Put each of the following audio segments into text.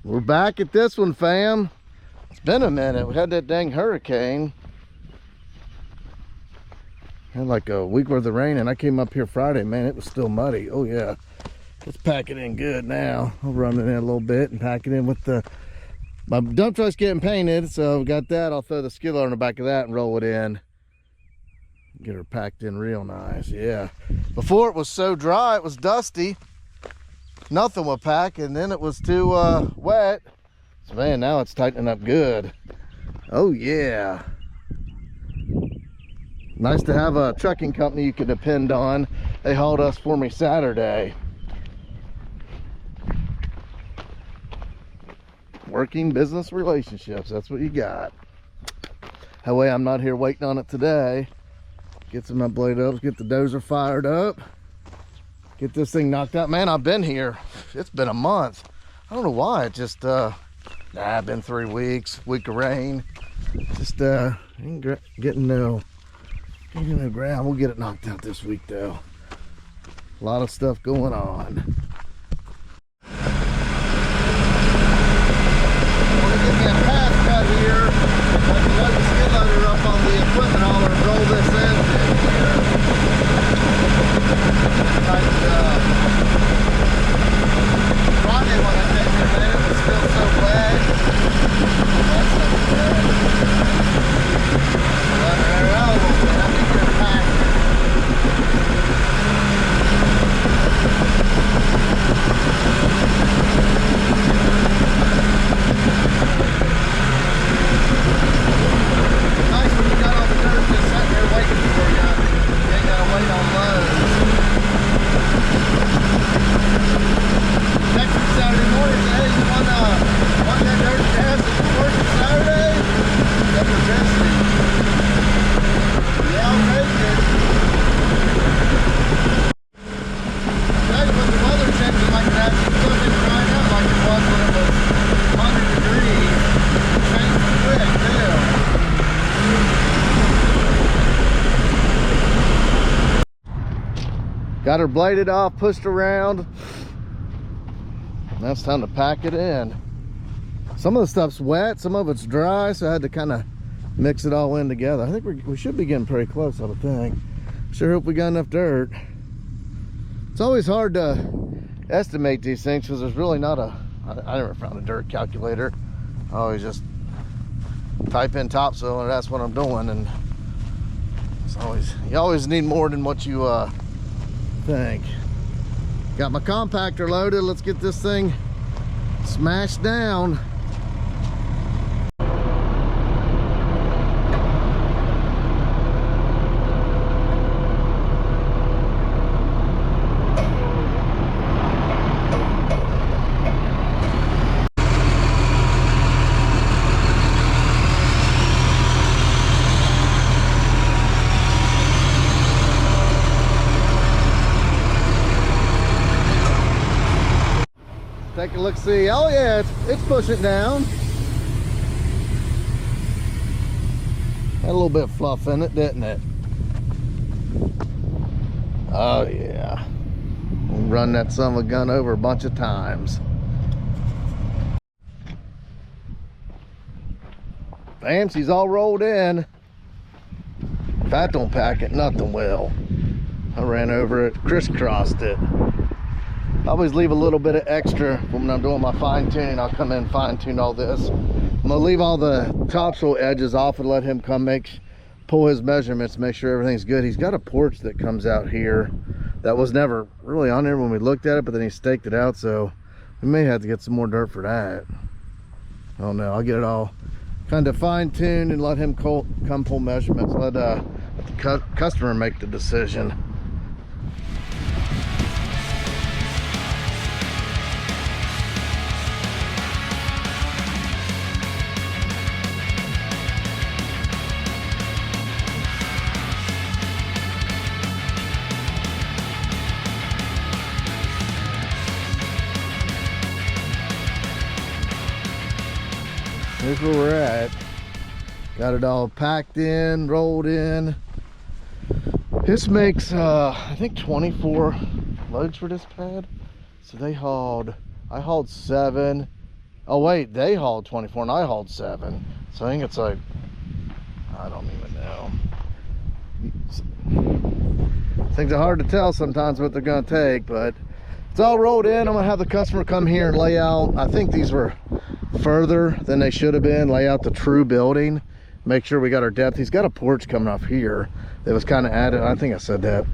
We're back at this one, fam. It's been a minute. We had that dang hurricane. Had like a week worth of rain, and I came up here Friday. Man, it was still muddy. Oh yeah, let's pack it in good now. I'll run it in a little bit and pack it in with my dump truck's getting painted, so we got that. I'll throw the skid loader on the back of that and roll it in. Get her packed in real nice. Yeah. Before it was so dry, it was dusty. Nothing would pack, and then it was too wet. So man, now it's tightening up good. Oh yeah. Nice to have a trucking company you can depend on. They hauled us for me Saturday. Working business relationships, that's what you got. That way I'm not here waiting on it today. Get some blade ups, get the dozer fired up, get this thing knocked out. Man, I've been here. It's been a month. I don't know why. It just been 3 weeks, week of rain. Just ain't getting no ground. We'll get it knocked out this week though. A lot of stuff going on. Get me a path cut here. I can load the skid loader up on the equipment hauler and roll this in here. Tighten it up. Friday when I came here, man, it was still so wet. That's so bad. Let her air out a little bit. I think you're packed. Nice when you got all the dirt just sitting there waiting for you. You ain't gotta wait on loads. Text me Saturday morning, say, hey, you want that dirt gas if you're working Saturday? That was busy. Yeah, I'll take it. Tell you what, the weather changing like that, it's looking right out like it was when it was 100 degrees. Changed quick, too. Got her bladed off, pushed around. Now it's time to pack it in. Some of the stuff's wet, some of it's dry, so I had to kind of mix it all in together. I think we should be getting pretty close, I would think. Sure hope we got enough dirt. It's always hard to estimate these things because there's really not I never found a dirt calculator. I always just type in topsoil and that's what I'm doing, and it's you always need more than what you think. Got my compactor loaded. Let's get this thing smashed down. Take a look, see. Oh yeah, it's pushing down. Had a little bit of fluff in it, didn't it? Oh yeah. We'll run that son of a gun over a bunch of times. Bam, she's all rolled in. If I don't pack it, nothing will. I ran over it, crisscrossed it. I always leave a little bit of extra when I'm doing my fine tuning. I'll come in and fine tune all this. I'm gonna leave all the topsoil edges off and let him come pull his measurements, make sure everything's good. He's got a porch that comes out here that was never really on there when we looked at it, but then he staked it out, so we may have to get some more dirt for that. I don't know. I'll get it all kind of fine tuned and let him come pull measurements. Let the customer make the decision. Here's where we're at. Got it all packed in, rolled in. This makes I think 24 loads for this pad. So I hauled 7. Oh wait, they hauled 24 and I hauled 7. So I think it's like, I don't even know. Things are hard to tell sometimes what they're gonna take, but it's all rolled in. I'm gonna have the customer come here and lay out. I think these were further than they should have been. Lay out the true building. Make sure we got our depth. He's got a porch coming off here that was kind of added. I think I said that.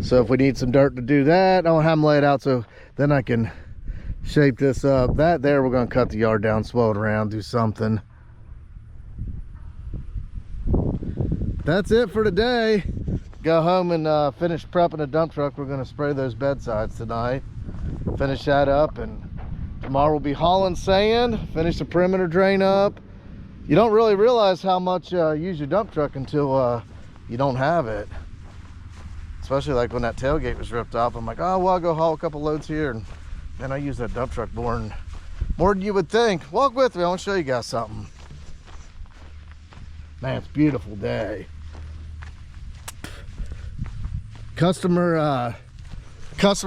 So if we need some dirt to do that, I'll have them lay it out so then I can shape this up. That there, we're gonna cut the yard down, swell it around, do something. That's it for today. Go home and finish prepping the dump truck. We're gonna spray those bedsides tonight. Finish that up, and tomorrow we'll be hauling sand, finish the perimeter drain up. You don't really realize how much you use your dump truck until you don't have it. Especially like when that tailgate was ripped off. I'm like, oh, well, I'll go haul a couple loads here. And then I use that dump truck more than you would think. Walk with me, I want to show you guys something. Man, it's a beautiful day. Customer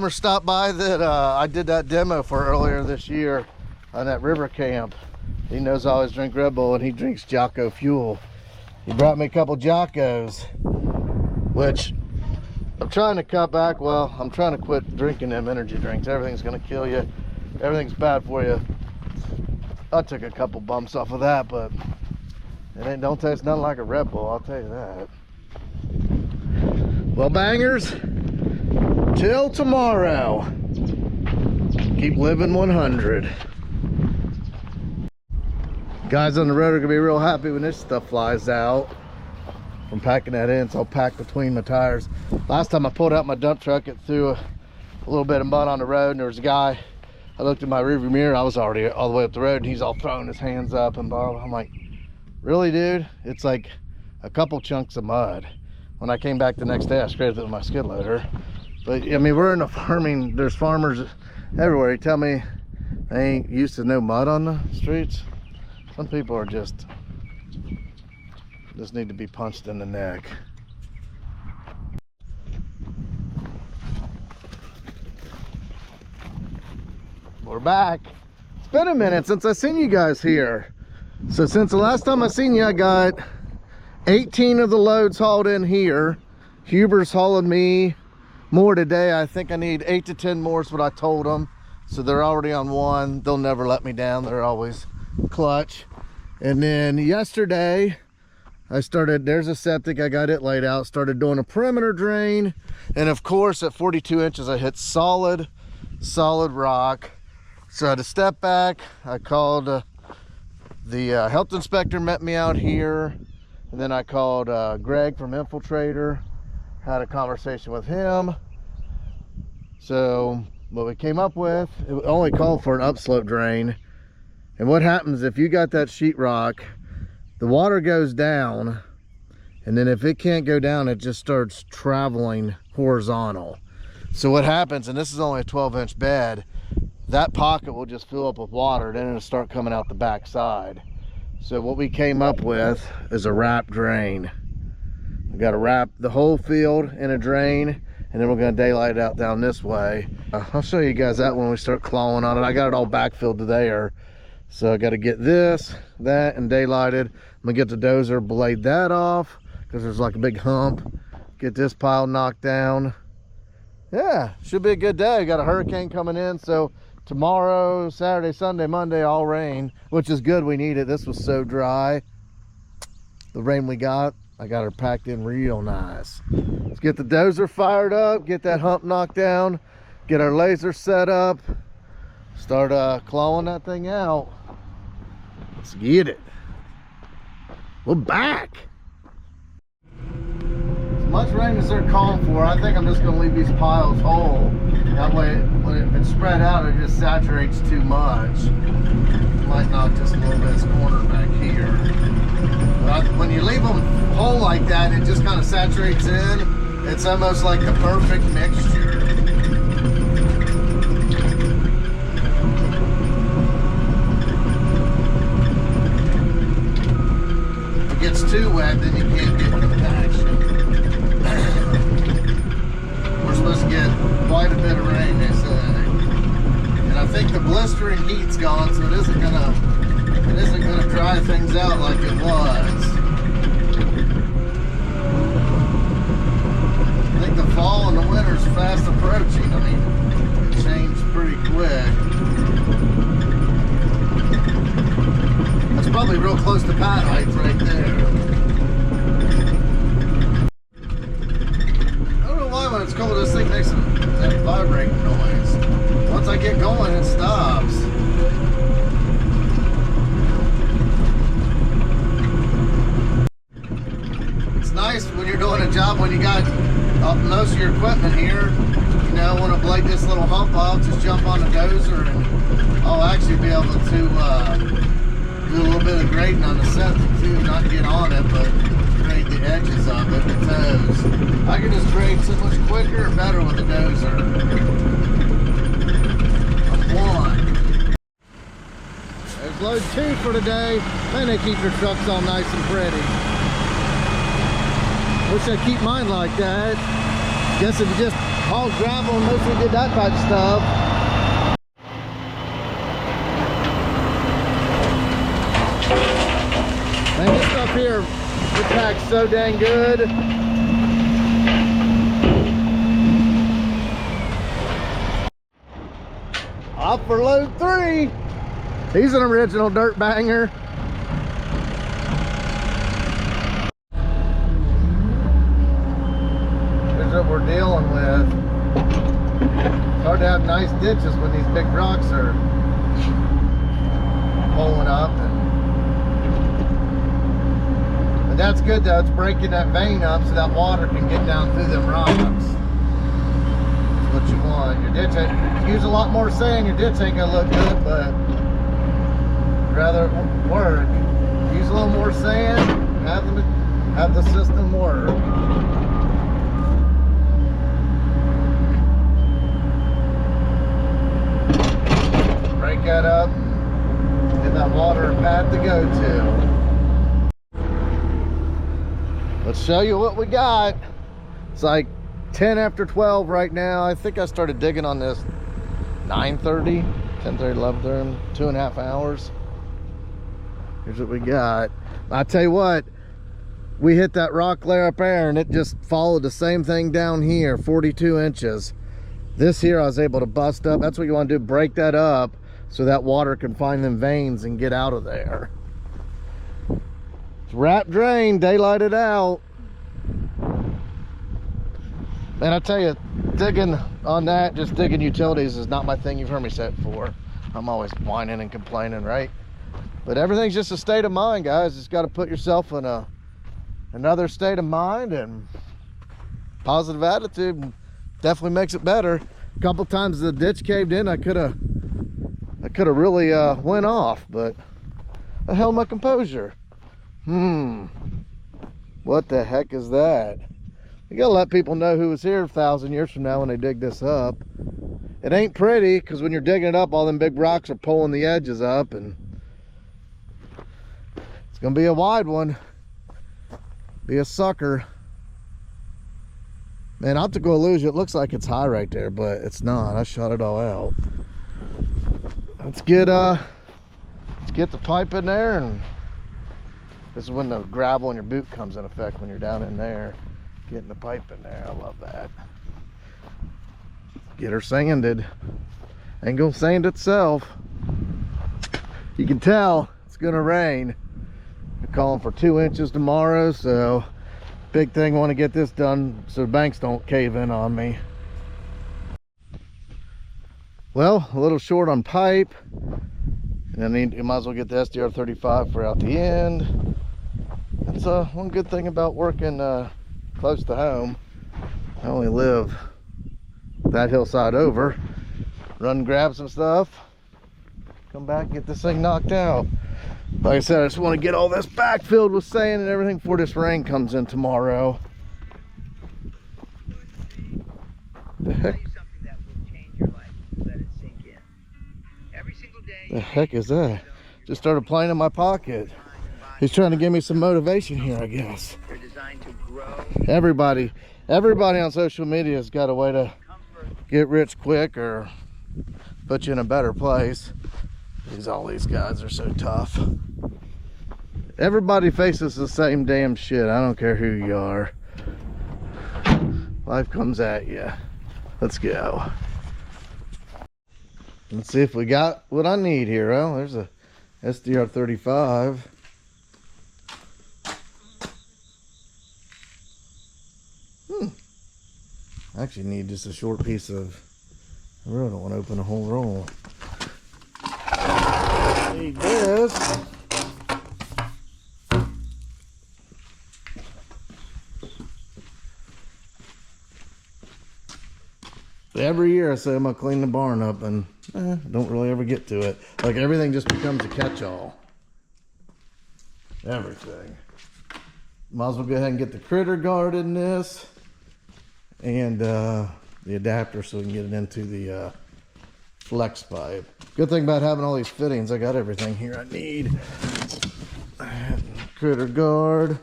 stopped by that I did that demo for earlier this year on that river camp. He knows I always drink Red Bull and he drinks Jocko Fuel. He brought me a couple Joccos, which I'm trying to cut back. Well, I'm trying to quit drinking them energy drinks. Everything's gonna kill you. Everything's bad for you. I took a couple bumps off of that, but it don't taste nothing like a Red Bull, I'll tell you that. Well, bangers, till tomorrow. Keep living 100. Guys on the road are gonna be real happy when this stuff flies out. From packing that in, it's all packed between my tires. Last time I pulled out my dump truck, it threw a little bit of mud on the road, and there was a guy. I looked in my rearview mirror, I was already all the way up the road, and he's all throwing his hands up and blah, blah. I'm like, really, dude? It's like a couple chunks of mud. When I came back the next day, I scraped it with my skid loader. But I mean, we're in a farming, there's farmers everywhere. You tell me they ain't used to no mud on the streets? Some people are just need to be punched in the neck. We're back. It's been a minute since I seen you guys here. So since the last time I seen you, I got 18 of the loads hauled in here. Huber's hauling me more today. I think I need 8 to 10 more is what I told them. So they're already on one. They'll never let me down. They're always clutch. And then yesterday, I started, there's a septic, I got it laid out, started doing a perimeter drain. And of course, at 42 inches, I hit solid rock. So I had to step back. I called the health inspector, met me out here. And then I called Greg from Infiltrator, had a conversation with him. So what we came up with, it only called for an upslope drain. And what happens if you got that sheetrock, the water goes down, and then if it can't go down, it just starts traveling horizontal. So what happens, and this is only a 12-inch bed, that pocket will just fill up with water, then it'll start coming out the back side. So what we came up with is a wrap drain. We got to wrap the whole field in a drain, and then we're going to daylight it out down this way. I'll show you guys that when we start clawing on it. I got it all backfilled to there. So I got to get this, that, and daylighted. I'm gonna get the dozer, blade that off because there's like a big hump. Get this pile knocked down. Yeah, should be a good day. Got a hurricane coming in, so tomorrow, Saturday, Sunday, Monday, all rain, which is good. We need it. This was so dry. The rain we got, I got her packed in real nice. Let's get the dozer fired up, get that hump knocked down, get our laser set up, start clawing that thing out. Let's get it. We're back. As much rain as they're calling for, I think I'm just going to leave these piles whole. That way, if it's spread out, it just saturates too much. Might knock just a little bit of this corner back here. But when you leave them whole like that, it just kind of saturates in. It's almost like the perfect mixture. Gets too wet, then you can't get compaction. We're supposed to get quite a bit of rain, they say. And I think think the blistering heat's gone, so it isn't gonna dry things out like it was. I think the fall and the winter's fast approaching. I mean, it changed pretty quick. That's probably real close to pad height right there. I don't know why when it's cold this thing makes that vibrating noise. Once I get going, it stops. It's nice when you're doing a job when you got most of your equipment here. You know, when I blade this little hump off, just jump on the dozer and I'll actually be able to do a little bit of grading on the septic too, not get on it, but grade the edges of it, the toes. I can just grade so much quicker and better with the dozer. One. There's load 2 for today. Man, they keep your trucks all nice and pretty. Wish I'd keep mine like that. Guess if you just hauled gravel and mostly did that type of stuff. Man, this stuff here, it packs so dang good. Off for load 3. He's an original dirt banger. Here's what we're dealing with. It's hard to have nice ditches when these big rocks are pulling up. But that's good though, it's breaking that vein up so that water can get down through them rocks. What you want. Your ditch, use a lot more sand, your ditch ain't gonna look good, but I'd rather it work. Use a little more sand, have the system work. Break that up, get that water and pad to go to. Let's show you what we got. It's like 10 after 12 right now. I think I started digging on this 9:30, 10:30, 11:30, 2.5 hours. Here's what we got. I tell you what, we hit that rock layer up there and it just followed the same thing down here, 42 inches. This here I was able to bust up. That's what you want to do, break that up so that water can find them veins and get out of there. It's wrap drain, daylighted out. And I tell you, digging on that, just digging utilities is not my thing. You've heard me say it before. I'm always whining and complaining, right? But everything's just a state of mind, guys. Just got to put yourself in another state of mind, and positive attitude definitely makes it better. A couple times the ditch caved in, I could have really went off, but I held my composure. What the heck is that? You gotta let people know who was here 1,000 years from now when they dig this up. It ain't pretty, because when you're digging it up, all them big rocks are pulling the edges up, and it's gonna be a wide one. Be a sucker. Man, optical illusion, it looks like it's high right there, but it's not. I shot it all out. Let's get the pipe in there, and this is when the gravel in your boot comes in effect, when you're down in there. Getting the pipe in there, I love that. Get her sanded. Ain't gonna sand itself. You can tell it's gonna rain. They're calling for 2 inches tomorrow, so big thing, want to get this done so the banks don't cave in on me. Well, a little short on pipe, and then you might as well get the SDR35 for out the end. That's one good thing about working close to home. I only live that hillside over. Run, grab some stuff, come back, get this thing knocked out. Like I said, I just want to get all this back filled with sand and everything before this rain comes in tomorrow. The heck? The heck is that? Just started playing in my pocket. He's trying to give me some motivation here, I guess. Everybody on social media has got a way to get rich quick or put you in a better place. All these guys are so tough. Everybody faces the same damn shit. I don't care who you are. Life comes at you. Let's go. Let's see if we got what I need here. Well, there's a SDR 35. I actually need just a short piece of, I really don't want to open a whole roll. Need this. Every year I say I'm gonna clean the barn up and don't really ever get to it. Like everything just becomes a catch-all. Everything. Might as well go ahead and get the critter guard in this and the adapter so we can get it into the flex pipe. Good thing about having all these fittings, I got everything here I need. Critter guard.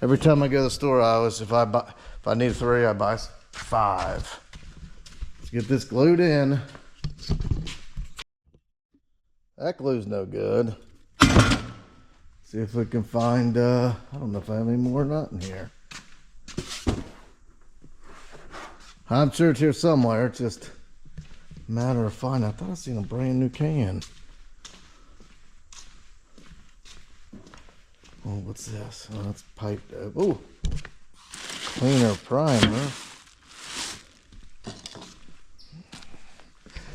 Every time I go to the store, if I need 3, I buy 5. Let's get this glued in. That glue's no good. See if we can find, I don't know if I have any more nut in here. I'm sure it's here somewhere. It's just a matter of finding. I thought I seen a brand new can. Oh, what's this? Oh, that's piped up. Oh, cleaner primer.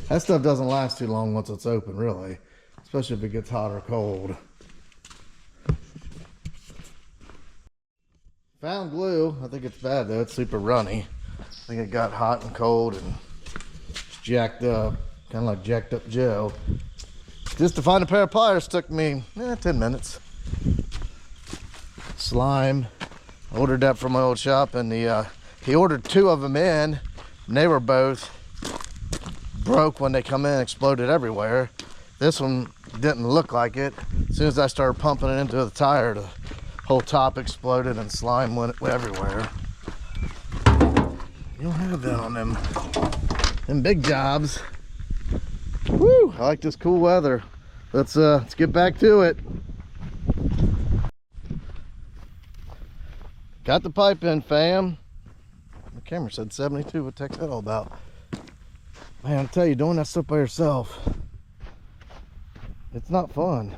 That stuff doesn't last too long once it's open, really. Especially if it gets hot or cold. Found glue. I think it's bad though. It's super runny. I think it got hot and cold and jacked up. Kind of like jacked up Joe. Just to find a pair of pliers took me 10 minutes. Slime. I ordered that from my old shop, and he ordered 2 of them in, and they were both broke when they come in, exploded everywhere. This one didn't look like it. As soon as I started pumping it into the tire, the whole top exploded and slime went everywhere. You don't have that on them big jobs. Woo! I like this cool weather. Let's get back to it. Got the pipe in, fam. The camera said 72. What the heck's that all about? Man, I tell you, doing that stuff by yourself, it's not fun.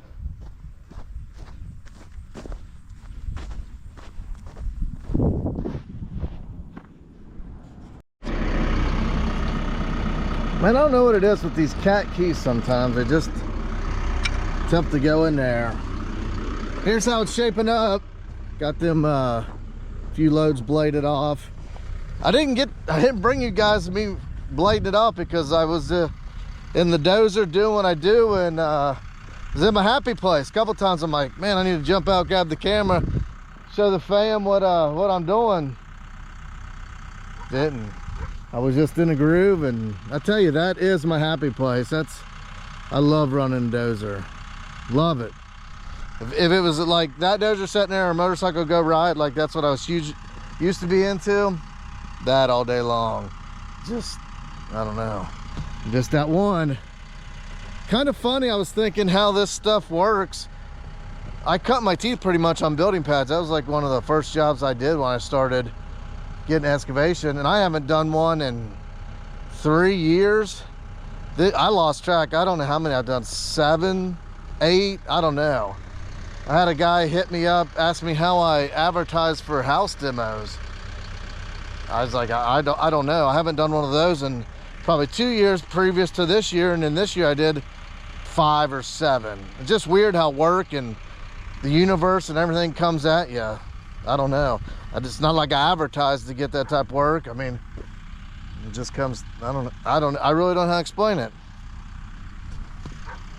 Man, I don't know what it is with these cat keys sometimes. They just tough to go in there. Here's how it's shaping up. Got them few loads bladed off. I didn't bring you guys to me blading it off because I was in the dozer doing what I do, and was in my happy place. A couple times I'm like, man, I need to jump out, grab the camera, show the fam what I'm doing. Didn't. I was just in a groove, and I tell you, that is my happy place. I love running dozer. Love it. If it was like that dozer sitting there or a motorcycle go ride, like that's what I was used to be into, that all day long. Just, I don't know. Just that one. Kind of funny, I was thinking how this stuff works. I cut my teeth pretty much on building pads. That was like one of the first jobs I did when I started getting excavation, and I haven't done one in 3 years. I lost track. I don't know how many I've done. 7, 8, I don't know. I had a guy hit me up, ask me how I advertise for house demos. I was like, I don't know. I haven't done one of those in probably 2 years previous to this year, and then this year I did 5 or 7. It's just weird how work and the universe and everything comes at you. I don't know. It's not like I advertised to get that type of work. I mean, it just comes. I really don't know how to explain it.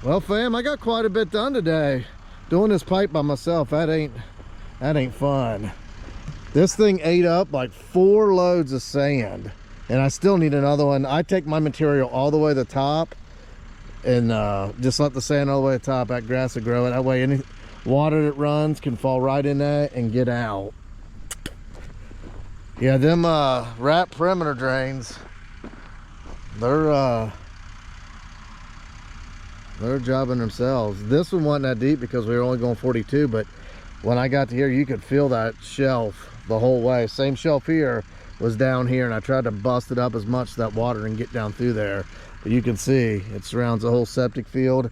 Well, fam, I got quite a bit done today. Doing this pipe by myself, that ain't fun. This thing ate up like 4 loads of sand, and I still need another one. I take my material all the way to the top and just let the sand all the way to the top. That grass will grow it. That way any water that runs can fall right in that and get out. Yeah, them wrap perimeter drains, they're They're jobbing themselves. This one wasn't that deep because we were only going 42, but when I got to here, you could feel that shelf the whole way. Same shelf here was down here, and I tried to bust it up as much as that water and get down through there. But you can see it surrounds the whole septic field.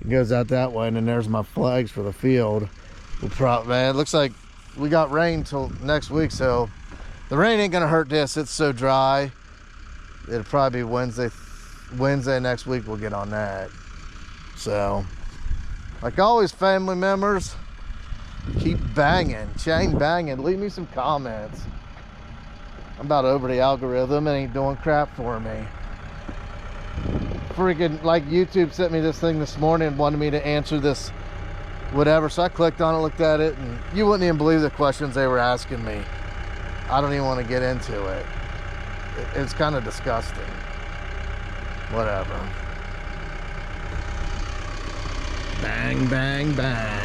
It goes out that way, and then there's my flags for the field. Man, it looks like we got rain till next week, so the rain ain't gonna hurt this. It's so dry. It'll probably be Wednesday next week we'll get on that. So, like always, family members, keep banging, chain banging. Leave me some comments. I'm about over the algorithm. It ain't doing crap for me. Freaking, like, YouTube sent me this thing this morning and wanted me to answer this whatever. So I clicked on it, looked at it, and you wouldn't even believe the questions they were asking me. I don't even want to get into it. It's kind of disgusting. Whatever. Bang, bang, bang.